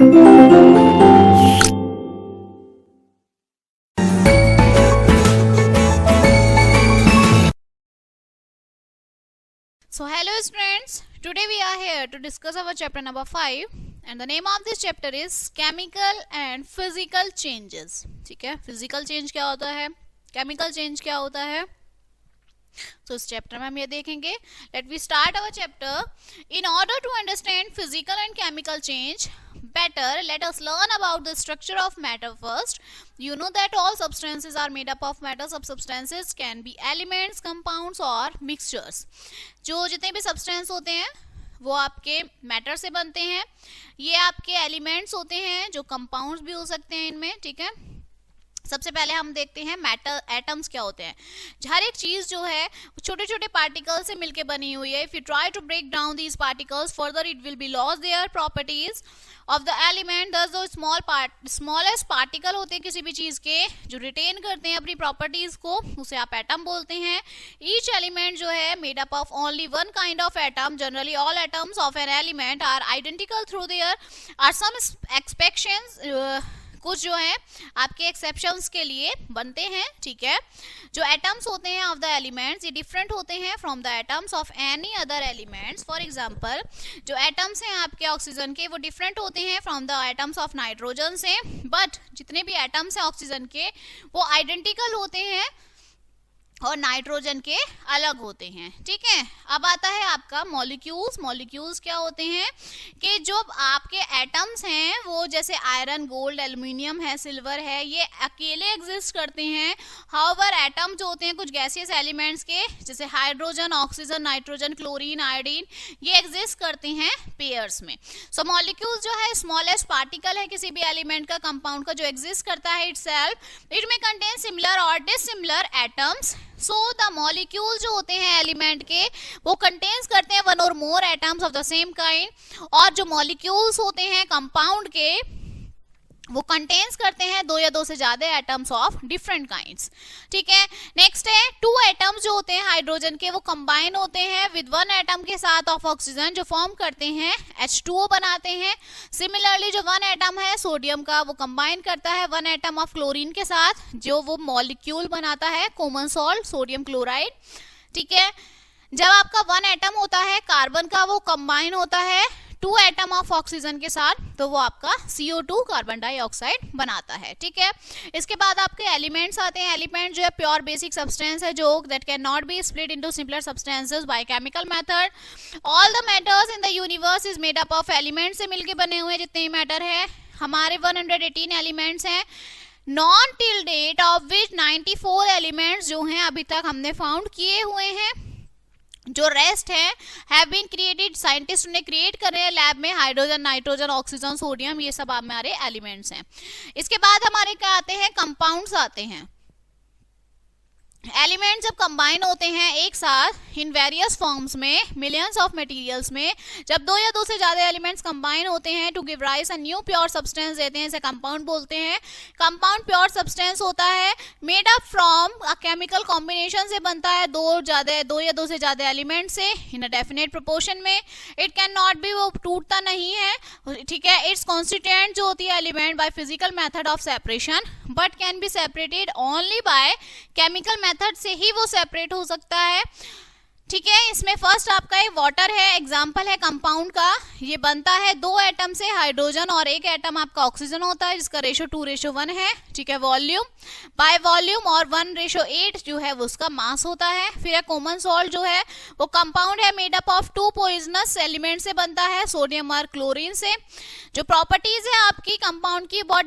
So hello students, today we are here to discuss our chapter number 5 and the name of this chapter is chemical and physical changes. ठीक है, physical change क्या होता है, chemical change क्या होता है, तो इस चैप्टर में हम ये देखेंगे. Let we start our chapter. In order to understand physical and chemical change better, let us learn about the structure of matter first. You know that all substances are made up of matter. Some substances can be elements, compounds or mixtures. जो जितने भी substance होते हैं वो आपके matter से बनते हैं. ये आपके एलिमेंट्स होते हैं जो कंपाउंड्स भी हो सकते हैं इनमें. ठीक है, सबसे पहले हम देखते हैं मैटर एटम्स क्या होते हैं. हर एक चीज जो है छोटे छोटे पार्टिकल से मिलकर बनी हुई है. If you try to break down these particles further it will be loss their properties of the element. Thus जो स्मॉलेस्ट पार्टिकल होते हैं किसी भी चीज के जो रिटेन करते हैं अपनी प्रॉपर्टीज को, उसे आप एटम बोलते हैं. ईच एलिमेंट जो है made up of only one kind of atom. Generally all atoms of an element are identical though there are some expectations. कुछ जो है आपके एक्सेप्शंस के लिए बनते हैं. ठीक है, जो एटम्स होते हैं ऑफ द एलिमेंट्स ये डिफरेंट होते हैं from the atoms of any other elements. For example जो एटम्स हैं आपके ऑक्सीजन के वो डिफरेंट होते हैं from the atoms of nitrogen से. बट जितने भी एटम्स हैं ऑक्सीजन के वो आइडेंटिकल होते हैं और नाइट्रोजन के अलग होते हैं. ठीक है, अब आता है आपका मॉलिक्यूल्स. मॉलिक्यूल्स क्या होते हैं कि जो आपके एटम्स हैं वो जैसे आयरन, गोल्ड, एल्युमिनियम है, सिल्वर है, ये अकेले एग्जिस्ट करते हैं. हाउएवर एटम जो होते हैं कुछ गैसियस एलिमेंट्स के जैसे hydrogen, oxygen, nitrogen, chlorine, iodine, ये एग्जिस्ट करते हैं पेयर्स में. सो मॉलिक्यूल्स जो है स्मॉलेस्ट पार्टिकल है किसी भी एलिमेंट का, कंपाउंड का जो एग्जिस्ट करता है इटसेल्फ. इट में कंटेन सिमिलर और dissimilar atoms. So the molecule जो होते हैं एलिमेंट के वो कंटेन्स करते हैं वन और मोर atoms of the same kind. और जो मॉलिक्यूल्स होते हैं कंपाउंड के वो कंटेन्स करते हैं दो या दो से ज्यादा एटम्स ऑफ डिफरेंट काइंड्स. ठीक है, नेक्स्ट है टू एटम्स जो होते हैं हाइड्रोजन के वो कंबाइन होते हैं विद वन एटम के साथ ऑफ ऑक्सीजन जो फॉर्म करते हैं H2O बनाते हैं. सिमिलरली जो वन एटम है सोडियम का वो कंबाइन करता है वन एटम ऑफ क्लोरीन के साथ जो वो मॉलिक्यूल बनाता है कॉमन सॉल्ट सोडियम क्लोराइड. ठीक है, जब आपका वन एटम होता है कार्बन का वो कंबाइन होता है टू एटम ऑफ ऑक्सीजन के साथ तो वो आपका CO2 कार्बन डाइऑक्साइड बनाता है. ठीक है, इसके बाद आपके एलिमेंट्स आते हैं. एलिमेंट जो है प्योर बेसिक सब्सटेंस है जो that can not be split into simpler substances by chemical method. All the matters in the universe is made up of element से मिलके बने हुए जितने भी मैटर है. हमारे 118 एलिमेंट्स हैं known till date of which 94 elements जो हैं अभी तक हमने फाउंड किए हुए हैं. जो रेस्ट है हैव बीन क्रिएटेड, साइंटिस्ट ने क्रिएट कर रहे हैं लैब में. हाइड्रोजन, नाइट्रोजन, ऑक्सीजन, सोडियम ये सब हमारे एलिमेंट्स हैं. इसके बाद हमारे क्या आते हैं कंपाउंड्स आते हैं. एलिमेंट जब कंबाइन होते हैं एक साथ इन वेरियस फॉर्म्स में मिलियंस ऑफ मटेरियल्स में, जब दो या दो से ज्यादा एलिमेंट्स कंबाइन होते हैं to give rise a new pure substance देते हैं, इसे कंपाउंड बोलते हैं. कंपाउंड प्योर सब्सटेंस होता है made up from a chemical combination से बनता है दो या दो से ज्यादा एलिमेंट से इन अ डेफिनेट प्रोपोर्शन में. इट कैन नॉट बी, वो टूटता नहीं है. ठीक है, इट्स कॉन्स्टिट्यूएंट जो होती है element by physical method of separation but can be separated only by chemical method से ही वो सेपरेट हो सकता है. ठीक है, इसमें फर्स्ट आपका एक वाटर है, एग्जांपल है कंपाउंड का. ये बनता है दो एटम से हाइड्रोजन और एक एटम आपका ऑक्सीजन होता है जिसका रेशो 2:1 है. ठीक है, वॉल्यूम बाय वॉल्यूम और 1:8 जो है वो उसका मास होता है. फिर कॉमन सॉल्ट जो है वो कंपाउंड है made up of two poisonous element से बनता है सोडियम और क्लोरीन से. जो प्रॉपर्टीज है आपकी कंपाउंड की बहुत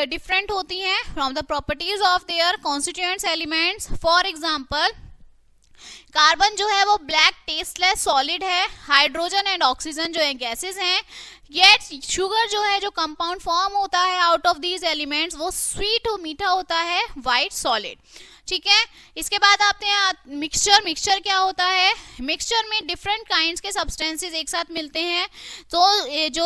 डिफरेंट होती हैं from the properties of their constituents elements. For example carbon जो है वो ब्लैक टेस्टलेस सॉलिड है. हाइड्रोजन एंड ऑक्सीजन जो है गैसेस हैं. येट शुगर जो है जो कंपाउंड फॉर्म होता है आउट ऑफ दीज एलिमेंट्स वो स्वीट और मीठा होता है, व्हाइट सॉलिड. ठीक है। इसके बाद आते हैं मिक्सचर। मिक्सचर क्या होता है? मिक्सचर में डिफरेंट काइंड्स के सब्सटेंसेस एक साथ मिलते हैं। तो जो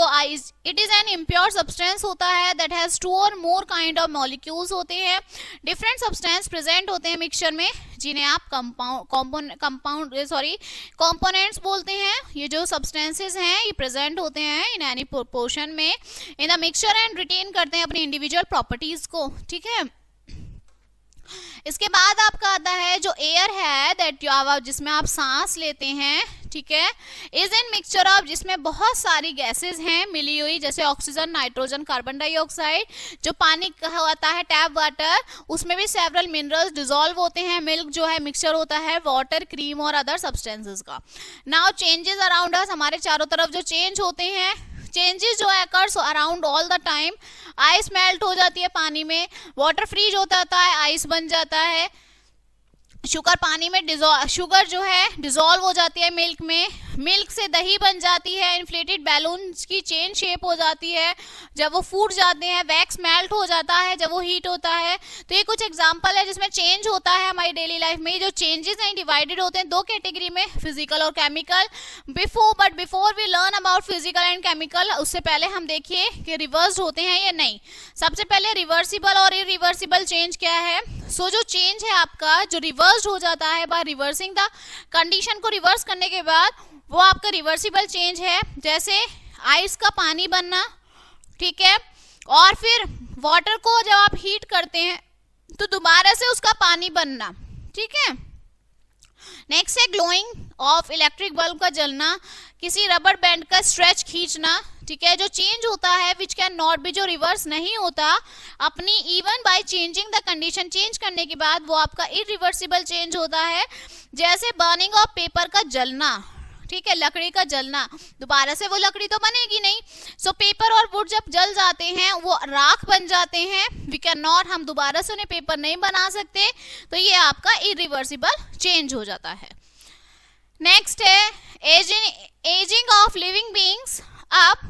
it is an impure substance होता है दैट हैज 2 और मोर काइंड ऑफ मॉलिक्यूल्स होते हैं। डिफरेंट सब्सटेंस प्रेजेंट होते हैं मिक्सचर में, जिन्हें आप कंपोनेंट्स बोलते हैं। ये जो सब्सटेंसेस हैं ये प्रेजेंट होते हैं इन एनी पोर्शन में in the mixture and retain करते हैं अपनी इंडिविजुअल प्रॉपर्टीज को, ठीक है। इसके बाद आपका आता है जो एयर है दैट जिसमें आप सांस लेते हैं, ठीक है, इज इन मिक्सचर ऑफ, जिसमें बहुत सारी गैसेस हैं मिली हुई, जैसे ऑक्सीजन, नाइट्रोजन, कार्बन डाइऑक्साइड। जो पानी होता है टैप वाटर, उसमें भी सेवरल मिनरल्स डिसॉल्व होते हैं। मिल्क जो है मिक्सचर होता है वाटर, क्रीम और अदर सब्सटेंसेस का। नाउ चेंजेस अराउंड अस, हमारे चारों तरफ जो चेंज होते हैं, चेंजेस जो occurs around all the time. Ice melt हो जाती है पानी में, वाटर फ्रीज हो जाता है, आइस बन जाता है। शुगर पानी में शुगर जो है डिसॉल्व हो जाती है मिल्क में, मिल्क से दही बन जाती है, इन्फ्लेटेड बैलून की चेन शेप हो जाती है, जब वो फूट जाते हैं, वैक्स मेल्ट हो जाता है जब वो हीट होता है। तो ये कुछ एग्जांपल है जिसमें चेंज होता है हमारी डेली लाइफ में। जो चेंजेस हैं डिवाइडेड होते हैं 2 कैटेगरी में, फिजिकल और chemical. Before we learn about physical and chemical, उससे पहले हम देखिए कि रिवर्स होते हैं या नहीं। सबसे पहले रिवर्सिबल और इरिवर्सिबल चेंज क्या है। सो जो चेंज है आपका जो रिवर्स हो जाता है बाय रिवर्सिंग द कंडीशन को रिवर्स करने के बाद, वो आपका रिवर्सिबल चेंज है। जैसे आइस का पानी बनना, ठीक है, और फिर वाटर को जब आप हीट करते हैं तो दोबारा से उसका पानी बनना, ठीक है। नेक्स्ट है ग्लोइंग ऑफ इलेक्ट्रिक बल्ब का जलना, किसी रबर बैंड का स्ट्रेच खींचना, ठीक है। जो चेंज होता है विच कैन नॉट बी, जो रिवर्स नहीं होता अपनी even by changing the condition, change करने के बाद वो आपका इरिवर्सिबल चेंज होता है। जैसे बर्निंग ऑफ पेपर का जलना, ठीक है, लकड़ी का जलना, दोबारा से वो लकड़ी तो बनेगी नहीं। सो पेपर और वुड जब जल जाते हैं वो राख बन जाते हैं, वी कैन नॉट, हम दोबारा से उन्हें पेपर नहीं बना सकते, तो ये आपका इरिवर्सिबल चेंज हो जाता है। नेक्स्ट है एजिंग ऑफ लिविंग बीइंग्स। आप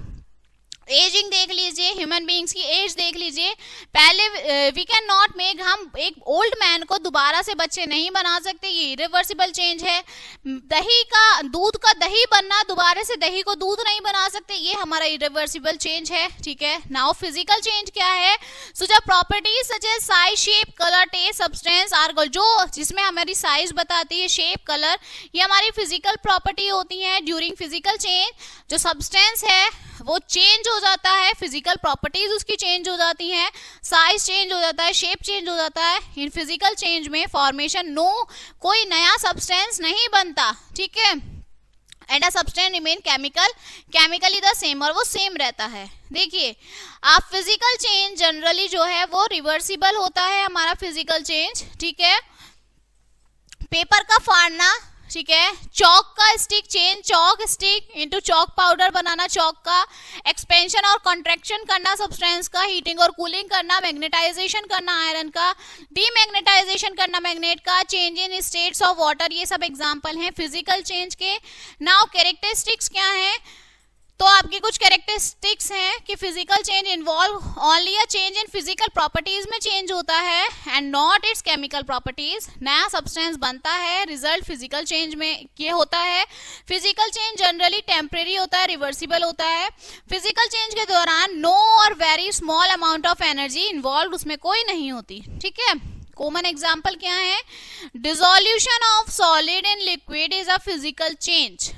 एजिंग देख लीजिए, ह्यूमन बीइंग्स की एज देख लीजिए। पहले वी कैन नॉट मेक, हम एक ओल्ड मैन को दोबारा से बच्चे नहीं बना सकते, ये इरिवर्सिबल चेंज है। दूध का दही बनना, दोबारा से दही को दूध नहीं बना सकते, ये हमारा इरिवर्सिबल चेंज है, ठीक है। नाउ फिजिकल चेंज क्या है। सो जब properties such as size, shape, colour, taste, substance are, जो जिसमें हमारी साइज बताती है, शेप, कलर, ये हमारी फिजिकल प्रॉपर्टी होती है। ड्यूरिंग फिजिकल चेंज जो सब्सटेंस है वो चेंज हो जाता है, फिजिकल प्रॉपर्टीज उसकी चेंज हो जाती हैं, साइज चेंज हो जाता है, शेप चेंज हो जाता है। इन फिजिकल चेंज में फॉर्मेशन कोई नया सब्सटेंस नहीं बनता, ठीक है। And a substance remain chemically the same, और वो सेम रहता है। देखिए आप फिजिकल चेंज जनरली जो है वो रिवर्सिबल होता है हमारा फिजिकल चेंज, ठीक है। पेपर का फाड़ना, ठीक है। चौक का स्टिक चेंज, चौक स्टिक इनटू चौक पाउडर बनाना, चौक का एक्सपेंशन और कॉन्ट्रैक्शन करना सब्सटेंस का, हीटिंग और कूलिंग करना, मैग्नेटाइजेशन करना आयरन का, डीमैग्नेटाइजेशन करना मैग्नेट का, change in states of water, ये सब एग्जांपल हैं फिजिकल चेंज के। नाउ कैरेक्टरिस्टिक्स क्या हैं, तो आपकी कुछ कैरेक्टरिस्टिक्स हैं कि physical change involve only a change in physical properties में चेंज होता है and not it's chemical properties. नया सब्सटेंस बनता है, रिजल्ट फिजिकल चेंज में ये होता है। फिजिकल चेंज जनरली टेम्परेरी होता है, रिवर्सिबल होता है। फिजिकल चेंज के दौरान नो और very small amount of energy involve उसमें कोई नहीं होती, ठीक है। कॉमन एग्जाम्पल क्या है, dissolution of solid in liquid is a physical change.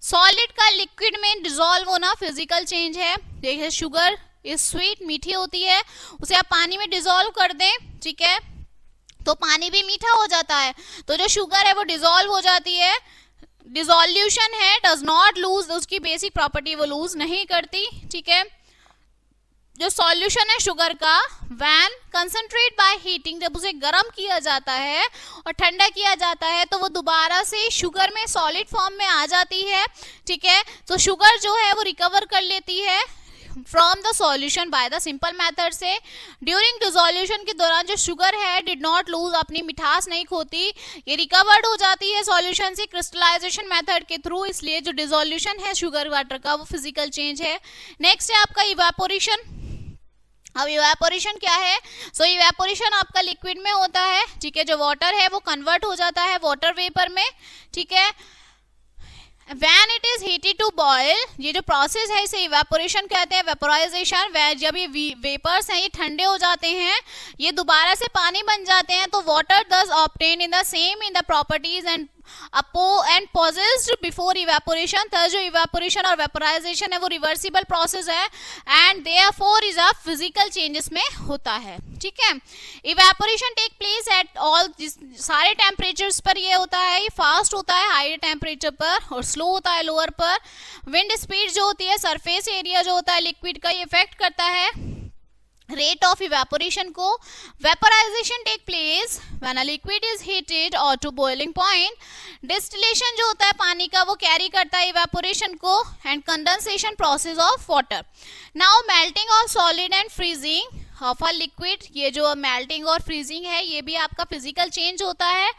Solid का लिक्विड में डिसॉल्व होना फिजिकल चेंज है। देखिए शुगर इज स्वीट, मीठी होती है, उसे आप पानी में डिसॉल्व कर दें, ठीक है, तो पानी भी मीठा हो जाता है। तो जो शुगर है वो डिसॉल्व हो जाती है, डिसोल्यूशन है, डज नॉट लूज, उसकी बेसिक प्रॉपर्टी वो लूज नहीं करती, ठीक है। जो सॉल्यूशन है शुगर का, व्हेन कंसंट्रेट बाय हीटिंग, जब उसे गर्म किया जाता है और ठंडा किया जाता है तो वो दोबारा से शुगर में सॉलिड फॉर्म में आ जाती है, ठीक है। तो शुगर जो है वो रिकवर कर लेती है from the solution by the simple method से। ड्यूरिंग डिसोल्यूशन के दौरान जो शुगर है डिड नॉट लूज, अपनी मिठास नहीं खोती, ये रिकवर्ड हो जाती है सॉल्यूशन से क्रिस्टलाइजेशन मेथड के थ्रू। इसलिए जो डिसोल्यूशन है शुगर वाटर का वो फिजिकल चेंज है। नेक्स्ट है आपका इवेपोरेशन। अब इवेपोरेशन क्या है? सो इवेपोरेशन आपका लिक्विड में होता है, ठीक है, जो वाटर है वो कन्वर्ट हो जाता है वाटर वेपर में, ठीक है। When it is heated to boil, ये जो प्रोसेस है इसे इवेपोरेशन कहते हैं, वेपोराइजेशन। जब ये वेपर्स हैं ये ठंडे हो जाते हैं, ये दोबारा से पानी बन जाते हैं, तो water thus obtained in the same in the properties and possessed before evaporation। thus जो इवेपोरेशन और वेपोराइजेशन है वो रिवर्सिबल प्रोसेस है and therefore is a physical changes में होता है, ठीक है। Evaporation take place at all, सारे टेम्परेचर्स पर ये होता है, ये फास्ट होता है हाई टेम्परेचर पर और स्लो होता है लोअर पर। विंड स्पीड जो होती है, सरफेस एरिया जो होता है लिक्विड का, ये इफेक्ट करता है रेट ऑफ इवेपोरेशन को। Vaporisation take place when a liquid is heated और टू बॉइलिंग पॉइंट। डिस्टिलेशन जो होता है पानी का वो कैरी करता है इवेपोरेशन को। And condensation process of water. Now melting of solid and freezing of a liquid, ये जो मेल्टिंग और फ्रीजिंग है ये भी आपका फिजिकल चेंज होता है,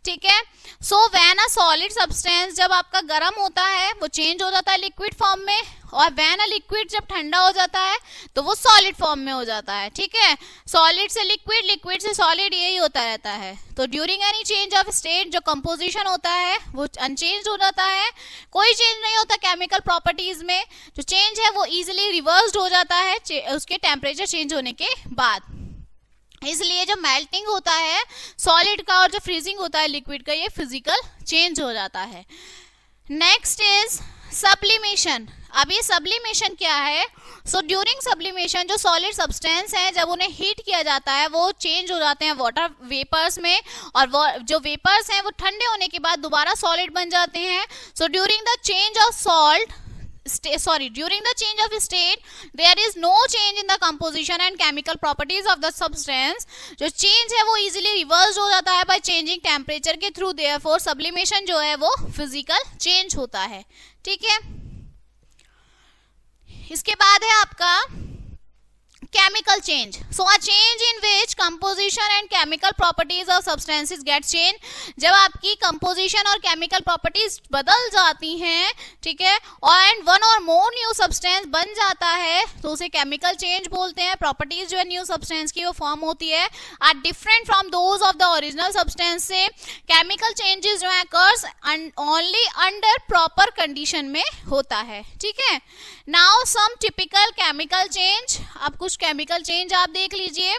ठीक है। So when a solid substance, जब आपका गर्म होता है वो चेंज हो जाता है लिक्विड फॉर्म में, और व्हेन अ लिक्विड जब ठंडा हो जाता है तो वो सॉलिड फॉर्म में हो जाता है, ठीक है। सॉलिड से लिक्विड, लिक्विड से सॉलिड, यही होता रहता है। तो during any change of state जो कंपोजिशन होता है वो अनचेंज हो जाता है, कोई चेंज नहीं होता केमिकल प्रॉपर्टीज में। जो चेंज है वो इजिली रिवर्स्ड हो जाता है उसके टेम्परेचर चेंज होने के बाद। इसलिए जो मेल्टिंग होता है सॉलिड का और जो फ्रीजिंग होता है लिक्विड का, ये फिजिकल चेंज हो जाता है। Next is sublimation. अब ये सब्लिमेशन क्या है? सो ड्यूरिंग सब्लिमेशन जो सॉलिड सब्सटेंस है जब उन्हें हीट किया जाता है वो चेंज हो जाते हैं वाटर वेपर्स में, और जो वेपर्स हैं वो ठंडे होने के बाद दोबारा सॉलिड बन जाते हैं। So during the change of during the change of state there is no change in the composition and chemical properties of the substance। जो change है वो easily reversed हो जाता है by changing temperature के through, therefore sublimation जो है वो physical change होता है, ठीक है। इसके बाद है आपका chemical change। So a change in which composition and chemical properties of substances get changed। जब आपकी composition और chemical properties बदल जाती हैं, ठीक है, और one or more new substance बन जाता है तो उसे chemical change बोलते हैं। properties जो है new substance की वो form होती है are different from those of the original substance से chemical changes जो है occurs only under proper condition में होता है, ठीक है। Now some typical chemical change। अब कुछ केमिकल चेंज आप देख लीजिए।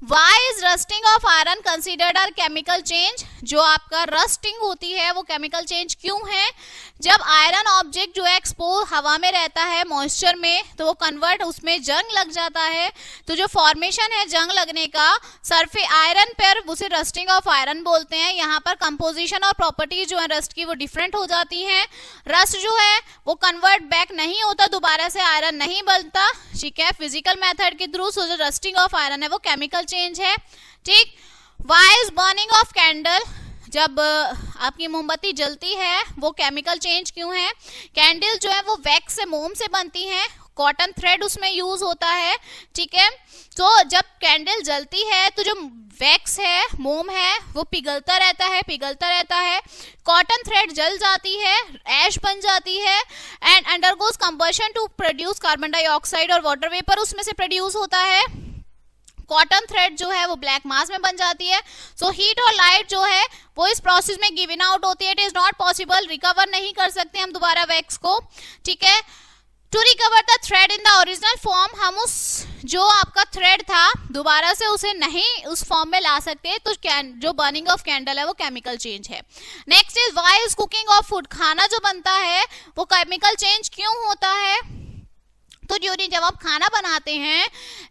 Why is rusting of iron considered a chemical change? जो आपका रस्टिंग होती है वो केमिकल चेंज क्यों है? जब आयरन ऑब्जेक्ट जो है एक्सपोज हवा में रहता है मॉइस्चर में तो वो कन्वर्ट, उसमें जंग लग जाता है, तो जो फॉर्मेशन है जंग लगने का सरफेस आयरन पर उसे रस्टिंग ऑफ आयरन बोलते हैं। यहाँ पर कंपोजिशन और प्रॉपर्टीज जो है रस्ट की वो डिफरेंट हो जाती हैं। रस्ट जो है वो कन्वर्ट बैक नहीं होता, दोबारा से आयरन नहीं बनता, ठीक है, फिजिकल मेथड के थ्रू। सो जो रस्टिंग ऑफ आयरन है वो केमिकल चेंज है, ठीक। Why is burning of candle? जब आपकी मोमबत्ती जलती है वो केमिकल चेंज क्यों है? कैंडल जो है वो वैक्स से, मोम से बनती है, कॉटन थ्रेड उसमें यूज होता है, ठीक है। तो जब कैंडल जलती है तो जो वैक्स है, मोम है, वो पिघलता रहता है, कॉटन थ्रेड जल जाती है, ऐश बन जाती है and undergoes combustion to produce carbon dioxide और वाटर वेपर उसमें से प्रोड्यूस होता है। कॉटन थ्रेड जो है वो ब्लैक मास में बन जाती है। सो हीट और लाइट जो है वो इस प्रोसेस में गिवन आउट होती है। It is not possible, recover नहीं कर सकते हम दोबारा वैक्स को, ठीक है। To recover the thread in the original form, हम उस जो आपका थ्रेड था दोबारा से उसे नहीं उस फॉर्म में ला सकते, तो जो बर्निंग ऑफ कैंडल है वो केमिकल चेंज है। Next is why is cooking of food? खाना जो बनता है वो केमिकल चेंज क्यों होता है? तो ड्यूरिंग जब आप खाना बनाते हैं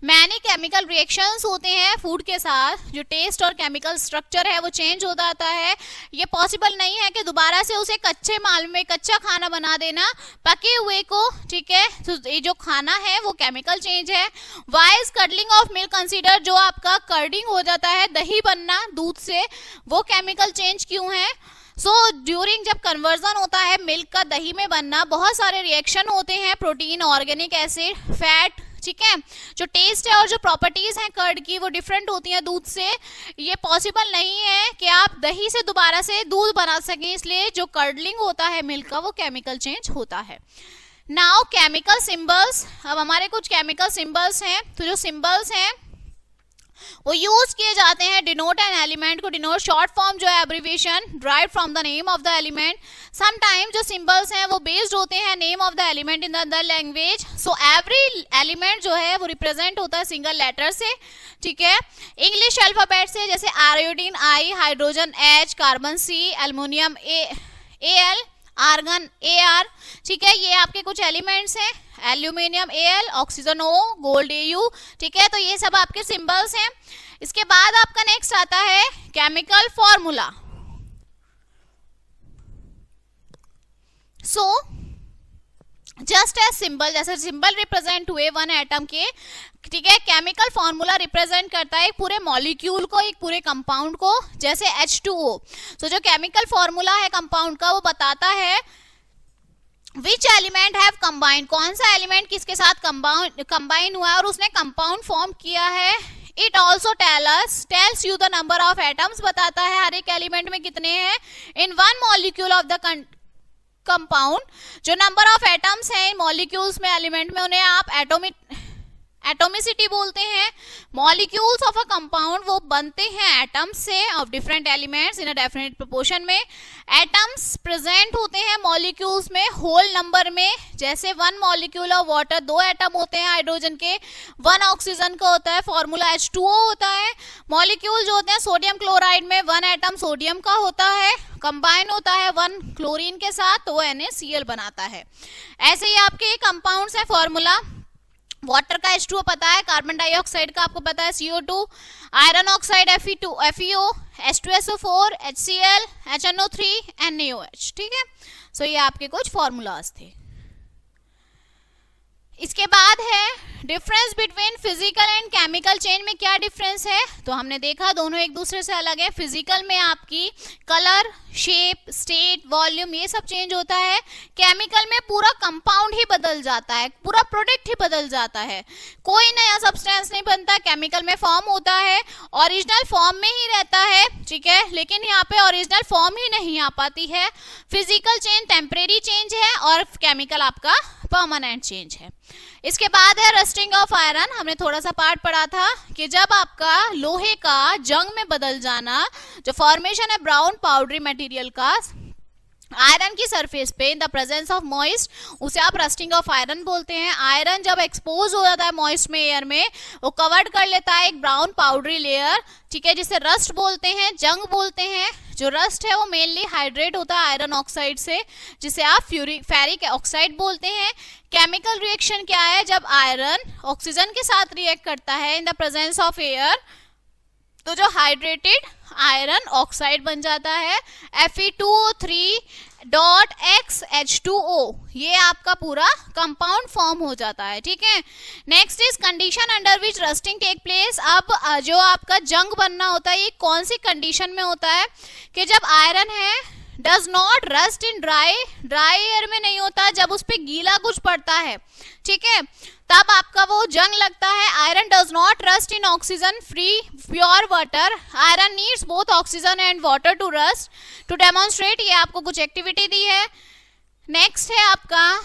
मैनी केमिकल रिएक्शंस होते हैं फूड के साथ, जो टेस्ट और केमिकल स्ट्रक्चर है वो चेंज हो जाता है। ये पॉसिबल नहीं है कि दोबारा से उसे कच्चे माल में कच्चा खाना बना देना, पके हुए को, ठीक है। तो ये जो खाना है वो केमिकल चेंज है। Why is curdling of milk consider? जो आपका कर्डिंग हो जाता है, दही बनना दूध से, वो केमिकल चेंज क्यों है? सो ड्यूरिंग जब कन्वर्जन होता है मिल्क का दही में बनना, बहुत सारे रिएक्शन होते हैं, प्रोटीन, ऑर्गेनिक एसिड, फैट, ठीक है। जो टेस्ट है और जो प्रॉपर्टीज हैं कर्ड की वो डिफरेंट होती हैं दूध से। ये पॉसिबल नहीं है कि आप दही से दोबारा से दूध बना सकें, इसलिए जो कर्डलिंग होता है मिल्क का वो केमिकल चेंज होता है। नाउ केमिकल सिंबल्स, अब हमारे कुछ केमिकल सिंबल्स हैं, तो जो सिंबल्स हैं वो यूज किए जाते हैं डिनोट एन एलिमेंट को डिनोट, शॉर्ट फॉर्म जो है abbreviation drive from the name of the element. Sometime जो सिंबल्स हैं वो बेस्ड होते हैं name of the element in the other language. So every element जो है वो रिप्रेजेंट होता है सिंगल लेटर से, ठीक है, इंग्लिश अल्फाबेट से, जैसे iodine I, hydrogen H, carbon C, aluminium L, argon AR, ठीक है, ये आपके कुछ एलिमेंट्स हैं, aluminium AL, oxygen O, gold AU, ठीक है, तो ये सब आपके सिंबल्स हैं। इसके बाद आपका नेक्स्ट आता है chemical formula. So just as symbol, जैसे सिंबल रिप्रेजेंट हुए वन एटम के, ठीक है, केमिकल फॉर्मूला रिप्रेजेंट करता है एक पूरे मॉलिक्यूल को, एक पूरे कंपाउंड को, जैसे H2O। तो जो केमिकल फॉर्मूला है कंपाउंड का वो बताता है विच एलिमेंट हैव कंबाइंड, कौन सा एलिमेंट किसके साथ कंबाइन हुआ है और उसने कंपाउंड फॉर्म किया है। It also tells you the number of atoms, बताता है हर एक एलिमेंट में कितने हैं in one molecule of the compound. जो नंबर ऑफ एटम्स हैं इन मॉलिक्यूल्स में, एलिमेंट में, उन्हें आप एटोमिसिटी बोलते हैं। मॉलिक्यूल्स ऑफ अ कंपाउंड वो बनते हैं एटम्स से of different elements in a definite proportion में। एटम्स प्रेजेंट होते हैं मॉलिक्यूल्स में होल नंबर में, जैसे one molecule of water 2 atom होते हैं हाइड्रोजन के, 1 ऑक्सीजन का होता है, फॉर्मूला H2O होता है। मॉलिक्यूल जो होते हैं सोडियम क्लोराइड में 1 एटम सोडियम का होता है, कंबाइन होता है 1 क्लोरीन के साथ, तो वो NaCl बनाता है। ऐसे ही आपके कंपाउंड्स हैं फॉर्मूला, वाटर का H2O पता है, कार्बन डाइऑक्साइड का आपको पता है CO2, iron oxide FeO, H2SO4, HCl, HNO3, NaOH, ठीक है। सो ये आपके कुछ फॉर्मूलाज थे। इसके बाद है difference between physical and chemical change में क्या डिफरेंस है, तो हमने देखा दोनों एक दूसरे से अलग है। फिजिकल में आपकी कलर, शेप, स्टेट, वॉल्यूम ये सब चेंज होता है। केमिकल में पूरा कंपाउंड ही बदल जाता है, पूरा प्रोडक्ट ही बदल जाता है, कोई नया सब्सटेंस नहीं बनता। केमिकल में फॉर्म होता है, ओरिजिनल फॉर्म में ही रहता है, ठीक है, लेकिन यहाँ पे ओरिजिनल फॉर्म ही नहीं आ पाती है। फिजिकल चेंज टेम्परेरी चेंज है और केमिकल आपका परमानेंट चेंज है। इसके बाद है रस्टिंग ऑफ आयरन। हमने थोड़ा सा पार्ट पढ़ा था कि जब आपका लोहे का जंग में बदल जाना, जो फॉर्मेशन है ब्राउन पाउडरी मटेरियल का आयरन की सरफेस पे in the presence of moist, उसे आप रस्टिंग ऑफ आयरन बोलते हैं। आयरन जब एक्सपोज हो जाता है मॉइस्ट में, एयर में, वो कवर्ड कर लेता है एक ब्राउन पाउडरी लेयर, ठीक है, जिसे रस्ट बोलते हैं, जंग बोलते हैं। जो रस्ट है वो मेनली हाइड्रेट होता है आयरन ऑक्साइड से, जिसे आप फेरिक ऑक्साइड बोलते हैं। केमिकल रिएक्शन क्या है, जब आयरन ऑक्सीजन के साथ रिएक्ट करता है in the presence of air, तो जो हाइड्रेटेड आयरन ऑक्साइड बन जाता है Fe2O3.XH2O, ये आपका पूरा कंपाउंड फॉर्म हो जाता है, ठीक है। Next is condition under which rusting take place. अब जो आपका जंग बनना होता है ये कौन सी कंडीशन में होता है, कि जब आयरन है does not rust in dry air में नहीं होता, जब उस पर गीला कुछ पड़ता है, ठीक है, तब आपका वो जंग लगता है। Iron does not rust in oxygen free pure water, iron needs both oxygen and water to rust. To demonstrate, ये आपको कुछ एक्टिविटी दी है। नेक्स्ट है आपका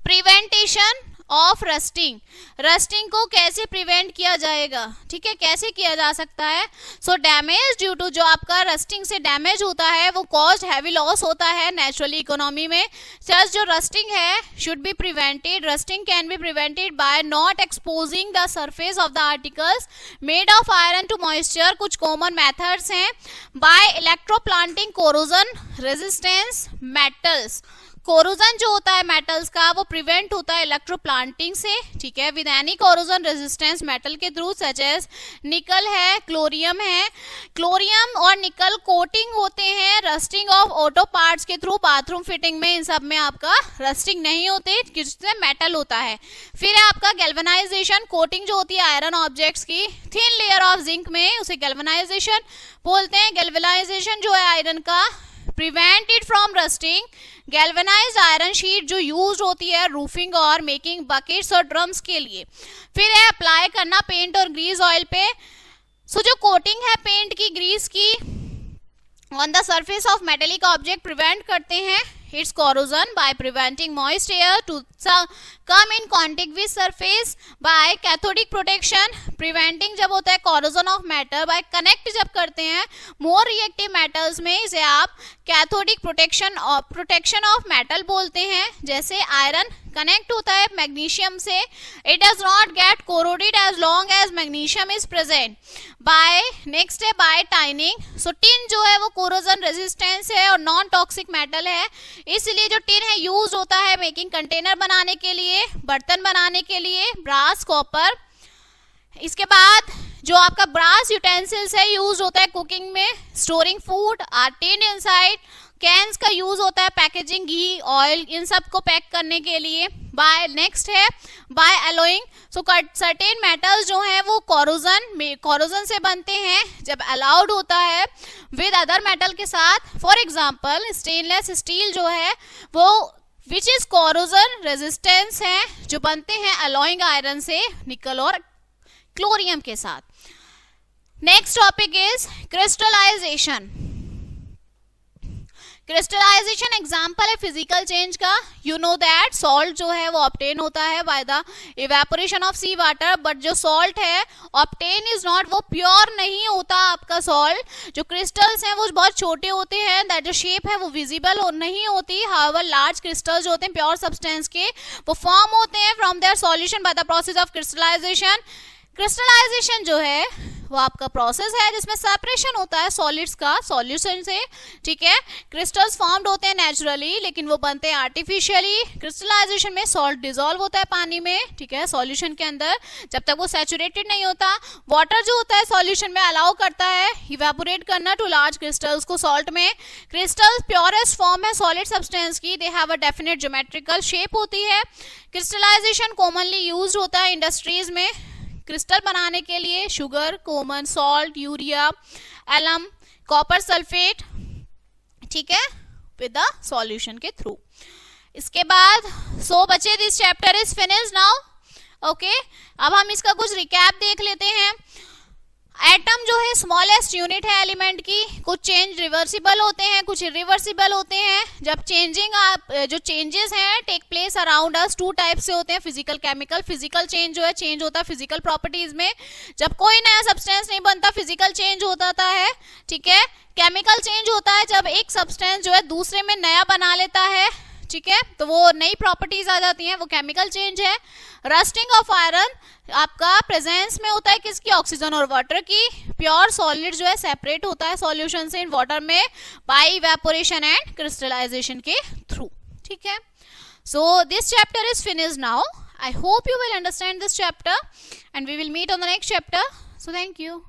प्रिवेंटेशन ऑफ रस्टिंग। रस्टिंग को कैसे प्रिवेंट किया जाएगा, ठीक है, कैसे किया जा सकता है। सो डैमेज ड्यू टू, जो आपका रस्टिंग से डैमेज होता है वो कॉस्ट हैवी लॉस होता है नेचुरली इकोनॉमी में। सच जो रस्टिंग है should be prevented. Rusting can be prevented by not exposing the surface of the articles made of iron to moisture. कुछ कॉमन मेथड्स हैं, by electroplating, corrosion resistance, metals. Corrosion जो होता है metals का वो प्रिवेंट होता है इलेक्ट्रोप्लांटिंग से, ठीक है, with any corrosion resistance metal के थ्रू, सच एज निकल है, क्लोरियम है। क्लोरियम और निकल कोटिंग होते हैं रस्टिंग ऑफ ऑटो पार्ट्स के थ्रू। बाथरूम फिटिंग में इन सब में आपका रस्टिंग नहीं होती, जिससे मेटल होता है। फिर है आपका गैल्वेनाइजेशन, कोटिंग जो होती है आयरन ऑब्जेक्ट्स की थिन लेयर ऑफ जिंक में, उसे गैल्वेनाइजेशन बोलते हैं। गैल्वेनाइजेशन जो है आयरन का prevent it from rusting. Galvanised iron sheet जो यूज होती है रूफिंग और मेकिंग बकेट्स और ड्रम्स के लिए। फिर है अप्लाई करना पेंट और ग्रीस ऑयल पे। सो जो कोटिंग है पेंट की, ग्रीस की on the surface of metallic object prevent करते हैं its corrosion by preventing moist air to come in contact with surface by cathodic protection. Preventing जब होता है corrosion of metal, by connect जब करते हैं more reactive metals में, इसे आप cathodic protection of metal बोलते हैं. जैसे आयरन कनेक्ट होता है मैग्नीशियम से, it does not get corroded as long as magnesium is present. By next है बाय टाइनिंग. सो टिन जो है वो कोरोजन रेजिस्टेंस है और नॉन टॉक्सिक मेटल है, इसलिए जो टिन है यूज होता है मेकिंग कंटेनर बनाने के लिए, बर्तन बनाने के लिए, ब्रास, कॉपर. इसके बाद जो आपका ब्रास यूटेंसिल्स है यूज होता है कुकिंग में, storing food are tin inside. Cans का यूज होता है पैकेजिंग, घी, ऑयल, इन सब को पैक करने के लिए. बाय नेक्स्ट है by alloying. So certain metals जो हैं वो कोरोजन से बनते हैं जब अलाउड होता है विद अदर मेटल के साथ. फॉर एग्जांपल स्टेनलेस स्टील जो है वो विच इज कोरोजन रेजिस्टेंस है, जो बनते हैं अलोइंग आयरन से, निकल और क्लोरियम के साथ. Next topic is crystallisation. Crystallisation example है फिजिकल चेंज का. यू नो दैट सॉल्ट जो है वो ऑब्टेन होता है by the evaporation of sea water, but जो सॉल्ट है ऑब्टेन इज नॉट, वो प्योर नहीं होता आपका सॉल्ट. जो क्रिस्टल्स हैं वो बहुत छोटे होते हैं, दैट जो शेप है वो विजिबल नहीं होती. हाउएवर लार्ज क्रिस्टल्स जो होते हैं प्योर सब्सटेंस के, वो फॉर्म होते हैं from their solution by the process of crystallisation. Crystallisation जो है वो आपका प्रोसेस है जिसमें सेपरेशन होता है सॉलिड्स का सॉल्यूशन से. ठीक है, क्रिस्टल्स फॉर्म्ड होते हैं नेचुरली लेकिन वो बनते हैं आर्टिफिशियली. क्रिस्टलाइजेशन में सॉल्ट डिसॉल्व होता है पानी में, ठीक है, सॉल्यूशन के अंदर, जब तक वो सैचुरेटेड नहीं होता. वाटर जो होता है सॉल्यूशन में अलाउ करता है इवेपोरेट करना टू लार्ज क्रिस्टल्स को सॉल्ट में. क्रिस्टल्स प्योरेस्ट फॉर्म है सॉलिड सब्सटेंस की, they have a definite geometrical shape होती है. क्रिस्टलाइजेशन कॉमनली यूज होता है इंडस्ट्रीज में क्रिस्टल बनाने के लिए, sugar, common salt, urea, alum, copper sulphate, ठीक है, विद द सॉल्यूशन के थ्रू. इसके बाद सो बचे, this chapter is finished now. Okay, अब हम इसका कुछ रिकैप देख लेते हैं. एटम जो है स्मॉलेस्ट यूनिट है एलिमेंट की. कुछ चेंज रिवर्सिबल होते हैं, कुछ इरिवर्सिबल होते हैं. जब जो चेंजेस हैं take place around us, two type से होते हैं, फिजिकल, केमिकल. फिजिकल चेंज जो है चेंज होता है फिजिकल प्रॉपर्टीज में, जब कोई नया सब्सटेंस नहीं बनता फिजिकल चेंज होता है. ठीक है, केमिकल चेंज होता है जब एक सब्सटेंस जो है दूसरे में नया बना लेता है, ठीक है, तो वो नई प्रॉपर्टीज आ जाती हैं, वो केमिकल चेंज है. रस्टिंग ऑफ आयरन आपका प्रेजेंस में होता है किसकी, ऑक्सीजन और वाटर की. प्योर सॉलिड जो है सेपरेट होता है सॉल्यूशन से इन वाटर में बाय इवेपोरेशन एंड क्रिस्टलाइजेशन के थ्रू. ठीक है, so this chapter is finished now. I hope you will understand this chapter and we will meet on the next chapter. So thank you.